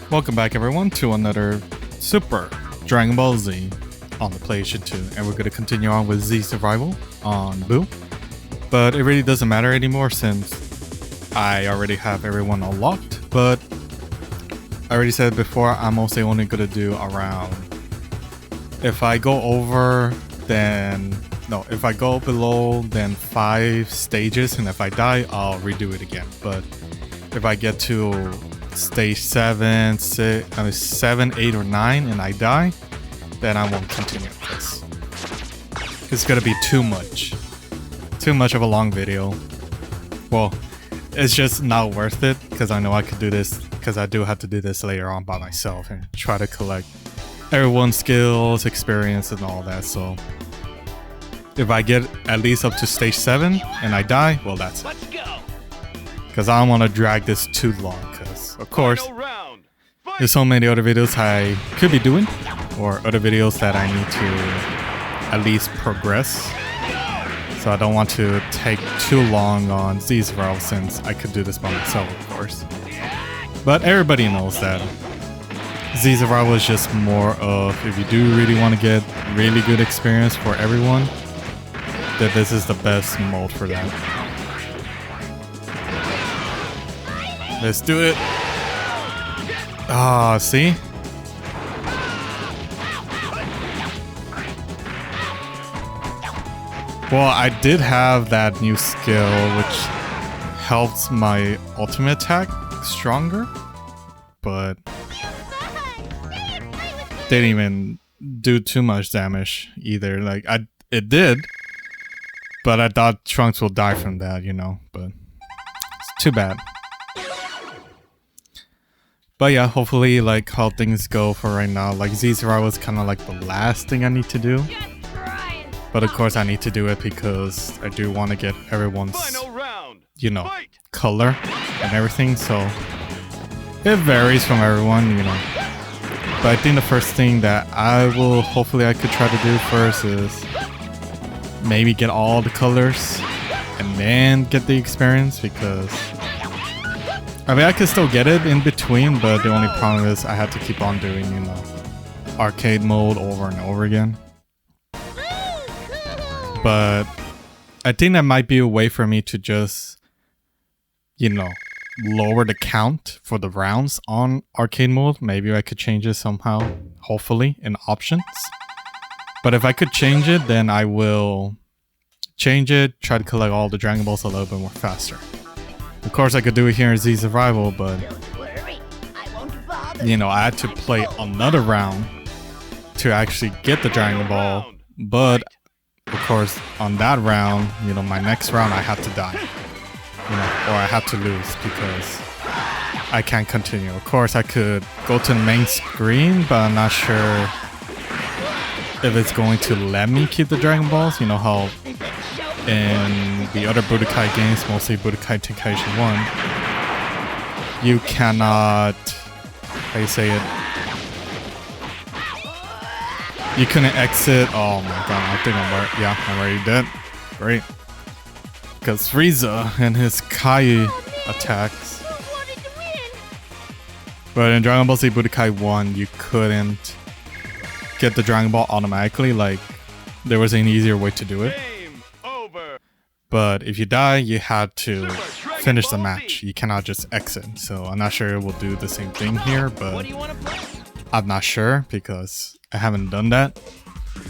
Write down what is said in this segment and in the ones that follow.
Welcome back everyone to another Super Dragonball Z on the PlayStation 2, and we're going to continue on with Z Survival on Boo. But it really doesn't matter anymore since I already have everyone unlocked, but I already said before, I'm mostly only going to do around, if I go over then, no, if I go below then 5 stages, and if I die I'll redo it again. But if I get to stage 7, 8 or 9 and I die, then I won't continue this. It's gonna be too much of a long video. Well, it's just not worth it because I know I could do this, because I do have to do this later on by myself and try to collect everyone's skills, experience and all that. So if I get at least up to stage 7 and I die, well that's it. Because I don't want to drag this too long, because of course there's so many other videos I could be doing, or other videos that I need to at least progress. So I don't want to take too long on Z Survival since I could do this by myself, of course. But everybody knows that Z Survival is just more of, if you do really want to get really good experience for everyone, that this is the best mode for that. Let's do it. Ah, see? Well, I did have that new skill which helps my ultimate attack stronger, but didn't even do too much damage either. Like, it did, but I thought Trunks will die from that, you know, but it's too bad. But yeah, hopefully like how things go for right now. Like Z Survival is kind of like the last thing I need to do. But of course I need to do it because I do want to get everyone's, you know, color and everything. So it varies from everyone, you know. But I think the first thing that hopefully I could try to do first is maybe get all the colors and then get the experience, because I mean, I could still get it in between, but the only problem is I had to keep on doing, you know, arcade mode over and over again. But I think that might be a way for me to just, you know, lower the count for the rounds on arcade mode. Maybe I could change it somehow, hopefully, in options. But if I could change it, then I will change it, try to collect all the Dragon Balls a little bit more faster. Of course, I could do it here in Z Survival, but you know, I had to play another round to actually get the Dragon Ball. But of course, on that round, you know, my next round, I had to die, you know, or I had to lose because I can't continue. Of course, I could go to the main screen, but I'm not sure if it's going to let me keep the Dragon Balls. You know how in the other Budokai games, mostly Budokai Tenkaichi 1, you cannot, how do you say it? You couldn't exit. Oh my god, I think I'm already dead. Great. Because Frieza and his Kai attacks. But in Dragon Ball Z Budokai 1, you couldn't get the Dragon Ball automatically. Like, there was an easier way to do it. But if you die, you had to finish the match. You cannot just exit. So I'm not sure it will do the same thing here, but I'm not sure because I haven't done that.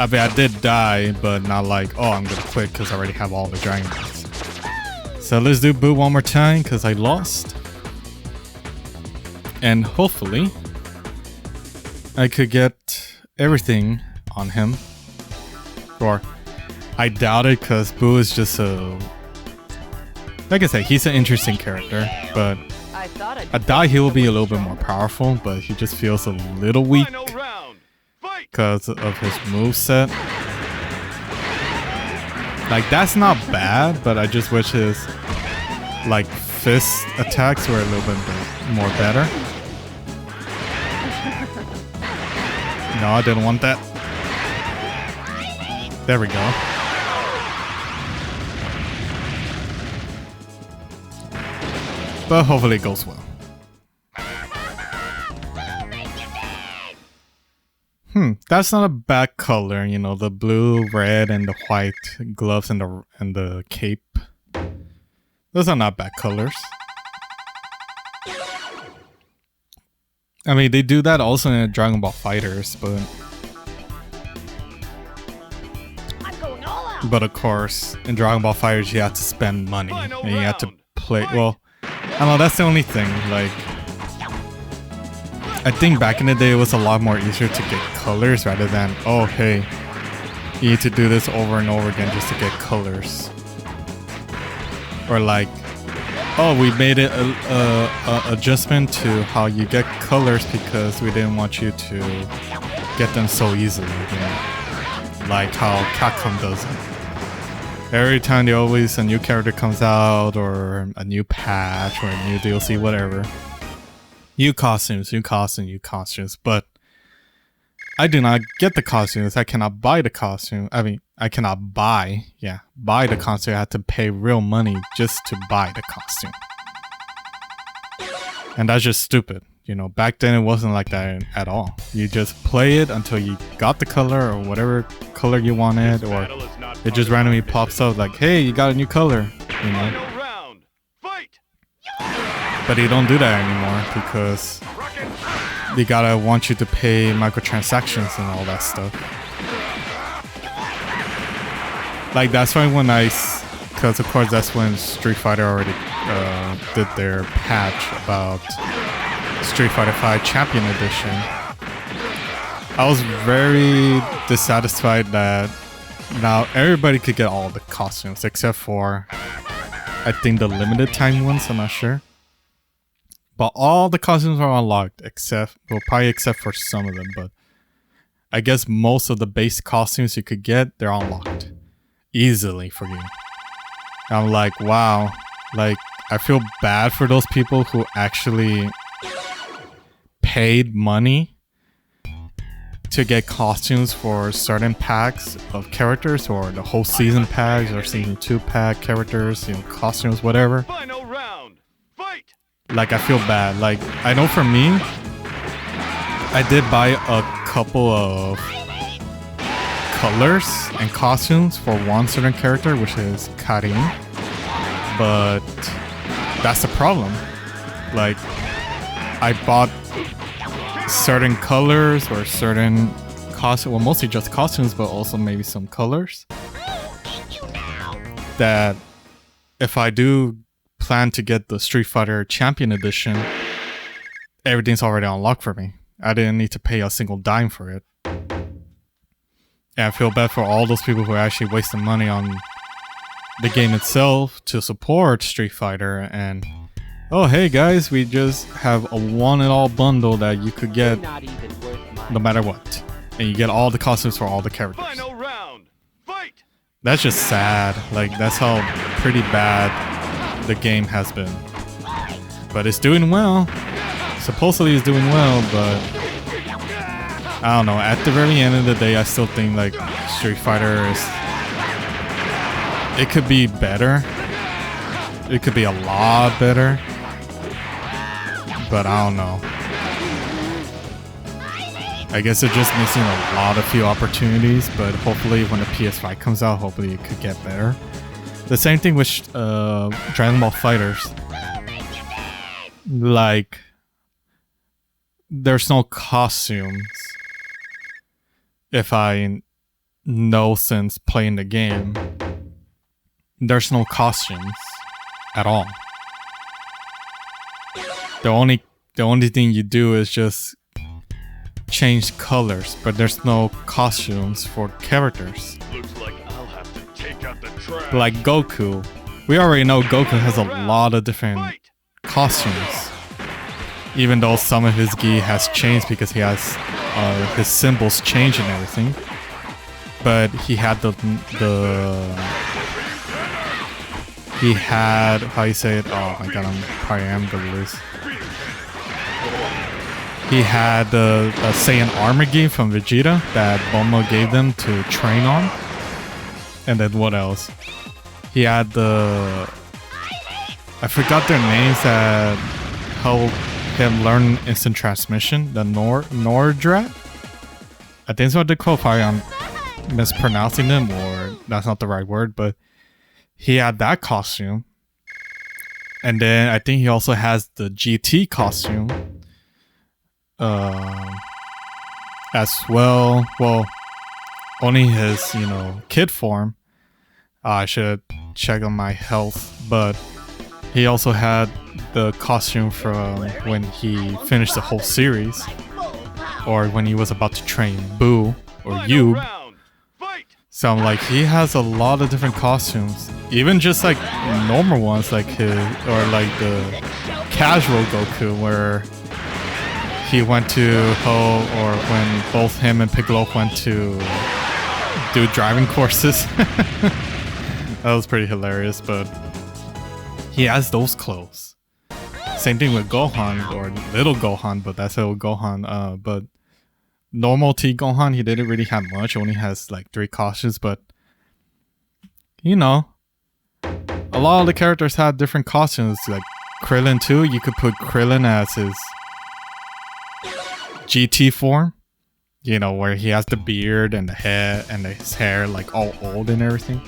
I mean, I did die, but not like, oh, I'm gonna quit because I already have all the Dragon Balls. So let's do Boo one more time because I lost. And hopefully, I could get everything on him. Or I doubt it, because Boo is just a... Like I said, he's an interesting character, but I doubt he will be a little bit more powerful, but he just feels a little weak because of his moveset. Like, that's not bad, but I just wish his, like, fist attacks were a little bit more better. No, I didn't want that. There we go. But hopefully it goes well. that's not a bad color, you know, the blue, red, and the white gloves and the cape. Those are not bad colors. I mean, they do that also in Dragon Ball Fighters, but of course, in Dragon Ball Fighters, you have to spend money and you have to play. Well, I don't know. That's the only thing. Like, I think back in the day, it was a lot more easier to get colors rather than, oh, hey, you need to do this over and over again just to get colors. Or like, oh, we made it a adjustment to how you get colors because we didn't want you to get them so easily, you know? Like how Capcom does it. Every time a new character comes out, or a new patch, or a new DLC, whatever. New costumes, but I do not get the costumes. I cannot buy the costume. I mean, I cannot buy the costume. I have to pay real money just to buy the costume. And that's just stupid. You know, back then it wasn't like that at all. You just play it until you got the color or whatever color you wanted, or it just randomly pops up like, hey, you got a new color, you know? But they don't do that anymore because they gotta want you to pay microtransactions and all that stuff. Like, that's why when because of course that's when Street Fighter already did their patch about Street Fighter V Champion Edition. I was very dissatisfied that now everybody could get all the costumes except for, I think, the limited time ones, I'm not sure. But all the costumes are unlocked probably except for some of them, but I guess most of the base costumes you could get, they're unlocked easily for you. I'm like, wow, like, I feel bad for those people who actually paid money to get costumes for certain packs of characters, or the whole season packs, or season 2 pack characters, you know, costumes, whatever. Final round. Fight. Like, I feel bad. Like, I know for me, I did buy a couple of colors and costumes for one certain character, which is Karin. But that's the problem. Like, I bought certain colors or certain costumes, well, mostly just costumes, but also maybe some colors, that if I do plan to get the Street Fighter Champion Edition, everything's already unlocked for me. I didn't need to pay a single dime for it. And I feel bad for all those people who are actually wasting money on the game itself to support Street Fighter, and oh, hey guys, we just have a one and all bundle that you could get no matter what, and you get all the costumes for all the characters. Final round. Fight. That's just sad. Like, that's how pretty bad the game has been. But it's doing well. Supposedly it's doing well, but I don't know. At the very end of the day, I still think like Street Fighter it could be better. It could be a lot better. But I don't know. I guess it's just missing a few opportunities, but hopefully when the PS5 comes out, hopefully it could get better. The same thing with Dragon Ball Fighters. Like, there's no costumes. If I know since playing the game, there's no costumes at all. The only thing you do is just change colors, but there's no costumes for characters. Looks like I'll have to take out the trash. Like Goku. We already know Goku has a lot of different costumes. Even though some of his gi has changed because he has his symbols changed and everything. But he had he had, how you say it? Oh my god, I'm gonna lose. He had the Saiyan armor gi from Vegeta that Bulma gave them to train on. And then what else? He had I forgot their names that helped him learn instant transmission. The Nordrat? I think it's what they call, probably I'm mispronouncing them, or that's not the right word, but he had that costume. And then I think he also has the GT costume as well. Well, only his, you know, kid form. I should check on my health, but he also had the costume from when he finished the whole series, or when he was about to train Boo or Yub. So I'm like, he has a lot of different costumes, even just like normal ones, like his, or like the casual Goku, where he went to Ho, or when both him and Piccolo went to do driving courses. That was pretty hilarious, but he has those clothes. Same thing with Gohan, or little Gohan, but that's little Gohan. But normal T Gohan, he didn't really have much. Only has like 3 costumes, but you know, a lot of the characters had different costumes. Like Krillin too, you could put Krillin as his GT form. You know, where he has the beard and the hair and his hair like all old and everything.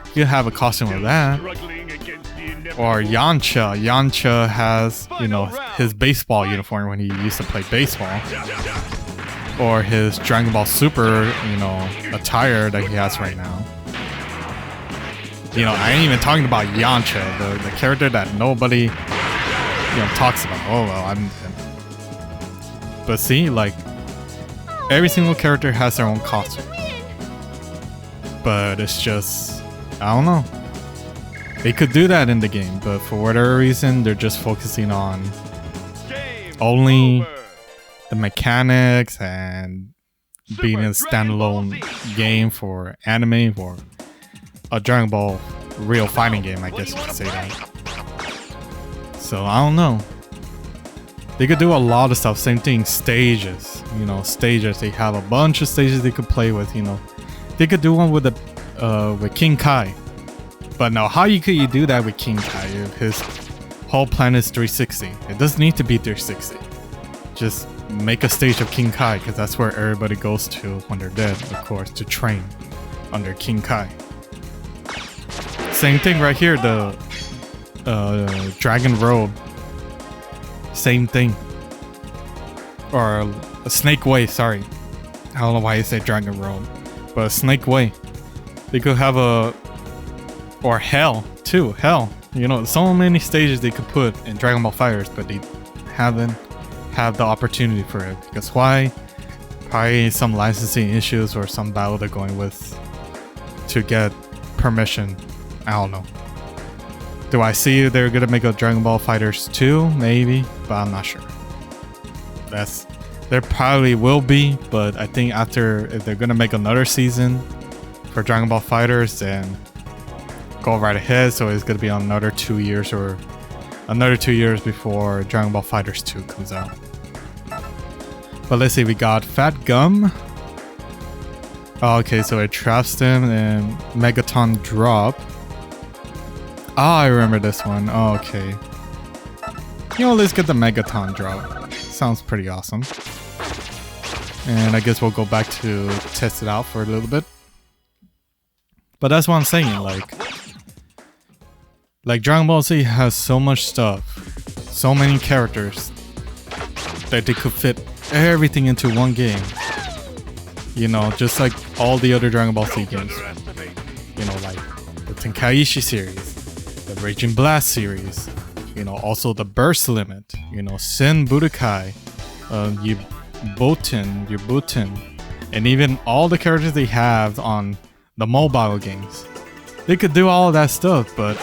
You could have a costume of that. Or Yamcha. Yamcha has, you know, his baseball uniform when he used to play baseball. Or his Dragon Ball Super, you know, attire that he has right now. You know, I ain't even talking about Yamcha, the character that nobody, you know, talks about. Oh, well, but see, like, every single character has their own costume. But it's just, I don't know. They could do that in the game, but for whatever reason, they're just focusing on only the mechanics and being a standalone game for anime, or a Dragon Ball real fighting game, I guess you could say that. So I don't know. They could do a lot of stuff. Same thing, stages. You know, stages. They have a bunch of stages they could play with. You know, they could do one with the with King Kai. But now, how could you do that with King Kai if his whole planet is 360? It doesn't need to be 360. Just make a stage of King Kai, because that's where everybody goes to when they're dead, of course, to train under King Kai. Same thing right here, the Dragon Road. Same thing. Or a Snake Way, sorry. I don't know why I say Dragon Road. But a Snake Way. They could have a... Or Hell, too. Hell. You know, so many stages they could put in Dragon Ball FighterZ, but they haven't had the opportunity for it. Because why? Probably some licensing issues or some battle they're going with to get permission. I don't know. Do I see they're gonna make a Dragon Ball FighterZ 2? Maybe, but I'm not sure. There probably will be, but I think after, if they're gonna make another season for Dragon Ball FighterZ, then go right ahead. So it's gonna be on another 2 years, or another 2 years before Dragon Ball FighterZ 2 comes out. But let's see, we got Fat Gum. Oh, okay, so it traps them and Megaton Drop. Ah, I remember this one. Oh, okay. You know, let's get the Megaton Drop. Sounds pretty awesome. And I guess we'll go back to test it out for a little bit. But that's what I'm saying, like Dragon Ball Z has so much stuff, so many characters, that they could fit everything into one game. You know, just like all the other Dragon Ball Z games. You know, like the Tenkaichi series, the Raging Blast series, you know, also the Burst Limit, you know, Sen Budokai, Yubuten, and even all the characters they have on the mobile games. They could do all of that stuff, but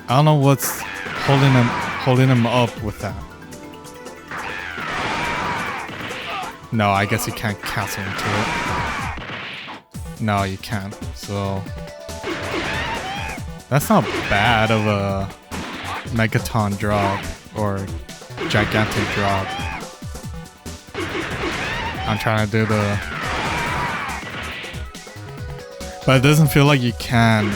I don't know what's holding them up with that. No, I guess you can't cancel into it. No, you can't. So that's not bad of a Megaton drop or gigantic drop. I'm trying to do the... But it doesn't feel like you can...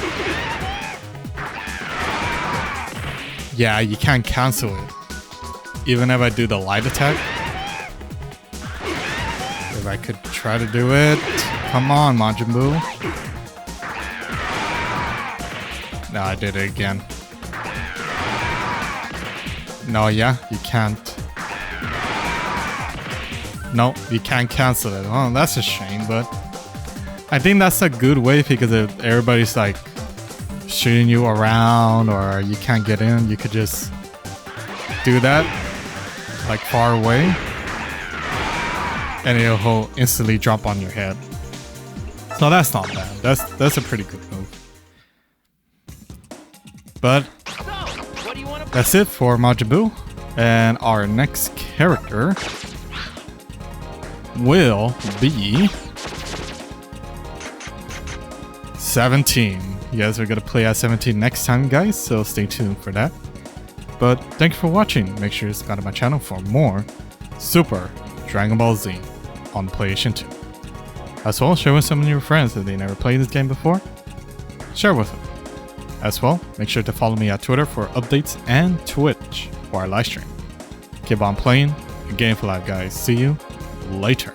Yeah, you can't cancel it. Even if I do the light attack. If I could try to do it. Come on, Majin Buu. No, I did it again. No, yeah, you can't. No, you can't cancel it. Oh, that's a shame, but I think that's a good way because if everybody's like shooting you around or you can't get in, you could just do that like far away and it'll instantly drop on your head. So that's not bad. That's a pretty good move. But that's it for Majin Buu, and our next character will be 17. Yes, we're gonna play as 17 next time, guys, so stay tuned for that. But thank you for watching. Make sure you subscribe to my channel for more Super Dragonball Z on PlayStation 2. As well, share with some of your friends if they never played this game before. Share with them. As well, make sure to follow me at Twitter for updates and Twitch for our live stream. Keep on playing. Game for life, guys. See you later.